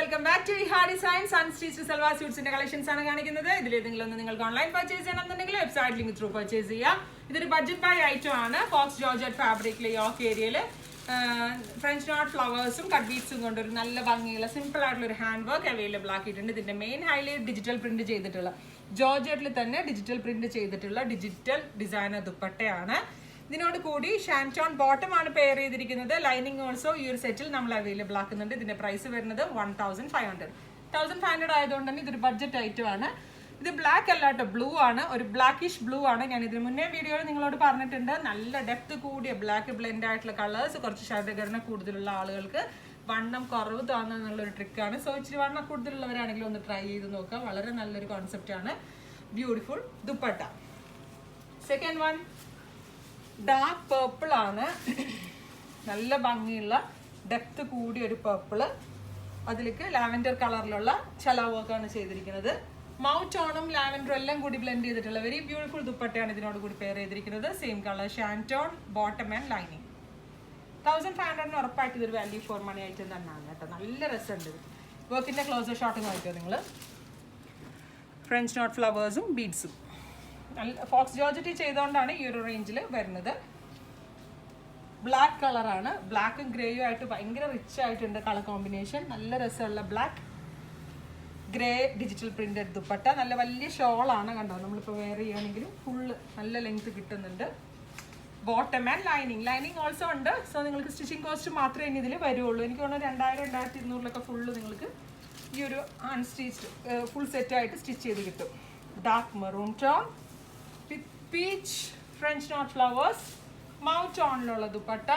Welcome back to Hardy Science unstitched salwar സ്യൂട്ട്സിന്റെ collections ആണ് കാണിക്കുന്നത്. ഇതിലേതെങ്കിലും ഒന്ന് നിങ്ങൾക്ക് ഓൺലൈൻ പർച്ചേസ് ചെയ്യണമെന്നുണ്ടെങ്കിൽ വെബ്സൈറ്റ് ലിങ്ക് ത്രൂ പർച്ചേസ് ചെയ്യാം. ഇതൊരു ബഡ്ജറ്റ് ബൈ ഐറ്റം ആണ്. ഫോക്സ് ജോർജറ്റ് ഫാബ്രിക്കിൽ യോക്ക് ഏരിയയിൽ ഫ്രഞ്ച് നോട്ട് ഫ്ലവേഴ്സും കട്ട് ബീഡ്സും കൊണ്ട് ഒരു നല്ല ഭംഗിയുള്ള സിമ്പിൾ ആയിട്ടുള്ള ഒരു ഹാൻഡ് വർക്ക് അവൈലബിൾ ആക്കിയിട്ടുണ്ട്. ഇതിന്റെ മെയിൻ ഹൈലൈറ്റ് ഡിജിറ്റൽ പ്രിന്റ് ചെയ്തിട്ടുള്ള ജോർജറ്റിൽ തന്നെ ഡിജിറ്റൽ പ്രിന്റ് ചെയ്തിട്ടുള്ള ഡിജിറ്റൽ ഡിസൈനർ ദുപ്പട്ടയാണ്. ഇതിനോട് കൂടി ഷാൻറ്റോൺ ബോട്ടം ആണ് പെയർ ചെയ്തിരിക്കുന്നത്. ലൈനിങ് ഓൾസോ ഈ ഒരു സെറ്റിൽ നമ്മൾ അവൈലബിൾ ആക്കുന്നുണ്ട്. ഇതിന്റെ പ്രൈസ് വരുന്നത് 1500 ആയതുകൊണ്ട് തന്നെ ഇതൊരു ബഡ്ജറ്റ് ഐറ്റം ആണ്. ഇത് ബ്ലാക്ക് അല്ല കേട്ടോ, ബ്ലൂ ആണ്, ഒരു ബ്ലാക്കിഷ് ബ്ലൂ ആണ്. ഞാൻ ഇതിന് മുന്നേ വീഡിയോയിൽ നിങ്ങളോട് പറഞ്ഞിട്ടുണ്ട്, നല്ല ഡെപ്ത് കൂടിയ ബ്ലാക്ക് ബ്ലെൻഡ് ആയിട്ടുള്ള കളേഴ്സ് കുറച്ച് ശരീരഘടന കൂടുതലുള്ള ആളുകൾക്ക് വണ്ണം കുറവ് തോന്നുന്നുള്ളൊരു ട്രിക്കാണ്. സോ ഇച്ചിരി വണ്ണം കൂടുതലുള്ളവരാണെങ്കിൽ ഒന്ന് ട്രൈ ചെയ്ത് നോക്കാം. വളരെ നല്ലൊരു കോൺസെപ്റ്റ് ആണ്. Beautiful dupatta. Second one dark purple ആണ്. നല്ല ഭംഗിയുള്ള ഡെപ്ത് കൂടിയ ഒരു പേർപ്പിള്, അതിലേക്ക് ലാവൻഡർ കളറിലുള്ള ചല വർക്കാണ് ചെയ്തിരിക്കുന്നത്. മൗത്ത് ടോണും ലാവൻഡറും എല്ലാം കൂടി ബ്ലെൻഡ് ചെയ്തിട്ടുള്ള വെരി ബ്യൂട്ടിഫുൾ ദുപ്പട്ടയാണ് ഇതിനോട് കൂടി പെയർ ചെയ്തിരിക്കുന്നത്. Same colour ഷാൻറ്റോൺ bottom and lining. 1500 ഉറപ്പായിട്ട് ഇതൊരു വാല്യൂ ഫോർ മണി ഐറ്റം തന്നെയാണ് കേട്ടോ. നല്ല രസമുണ്ട്. വർക്കിന്റെ ക്ലോസർ ഷോട്ട് നോക്കിയോ നിങ്ങൾ. ഫ്രഞ്ച് നോട്ട് ഫ്ലവേഴ്സും ബീഡ്സും ഫോക്സ് ജോർജറ്റ് ചെയ്തുകൊണ്ടാണ് ഈ ഒരു റേഞ്ചിൽ വരുന്നത്. ബ്ലാക്ക് കളറാണ്. ബ്ലാക്കും ഗ്രേയും ആയിട്ട് ഭയങ്കര റിച്ച് ആയിട്ടുണ്ട് കളർ കോമ്പിനേഷൻ. നല്ല രസമുള്ള black grey digital printed dupatta. നല്ല വലിയ ഷോളാണ് കണ്ടോ. നമ്മളിപ്പോൾ വെയർ ചെയ്യുകയാണെങ്കിലും ഫുള്ള് നല്ല ലെങ്ത് കിട്ടുന്നുണ്ട്. ബോട്ടം ആൻഡ് ലൈനിങ് ഓൾസോ ഉണ്ട്. സോ നിങ്ങൾക്ക് സ്റ്റിച്ചിങ് കോസ്റ്റ് മാത്രമേ ഇനി ഇതിൽ വരുള്ളൂ. എനിക്ക് തോന്നുന്നു 2000-2200 ഫുള്ള് നിങ്ങൾക്ക് ഈ ഒരു അൺസ്റ്റിച്ച്ഡ് ഫുൾ സെറ്റായിട്ട് സ്റ്റിച്ച് ചെയ്ത് കിട്ടും. Dark maroon tone with peach French knot flowers mouth ടോണിലുള്ള ദുപ്പട്ട.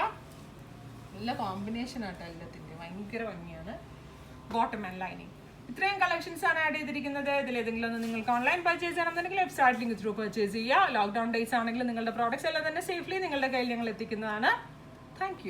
നല്ല കോമ്പിനേഷൻ ആട്ടോ എല്ലാത്തിൻ്റെ, ഭയങ്കര ഭംഗിയാണ്. Bottom and lining. ഇത്രയും കളക്ഷൻസ് ആണ് ആഡ് ചെയ്തിരിക്കുന്നത്. ഇതിലേതെങ്കിലും ഒന്ന് നിങ്ങൾക്ക് ഓൺലൈൻ പർച്ചേസ് ചെയ്യണമെന്നുണ്ടെങ്കിൽ വെബ്സൈറ്റ് ലിങ്ക് ത്രൂ പർച്ചേസ് ചെയ്യുക. ലോക്ക്ഡൗൺ ഡേയ്സ് ആണെങ്കിൽ നിങ്ങളുടെ പ്രോഡക്ട്സ് എല്ലാം തന്നെ സേഫ്ലി നിങ്ങളുടെ കയ്യിൽ ഞങ്ങൾ എത്തിക്കുന്നതാണ്. Thank you.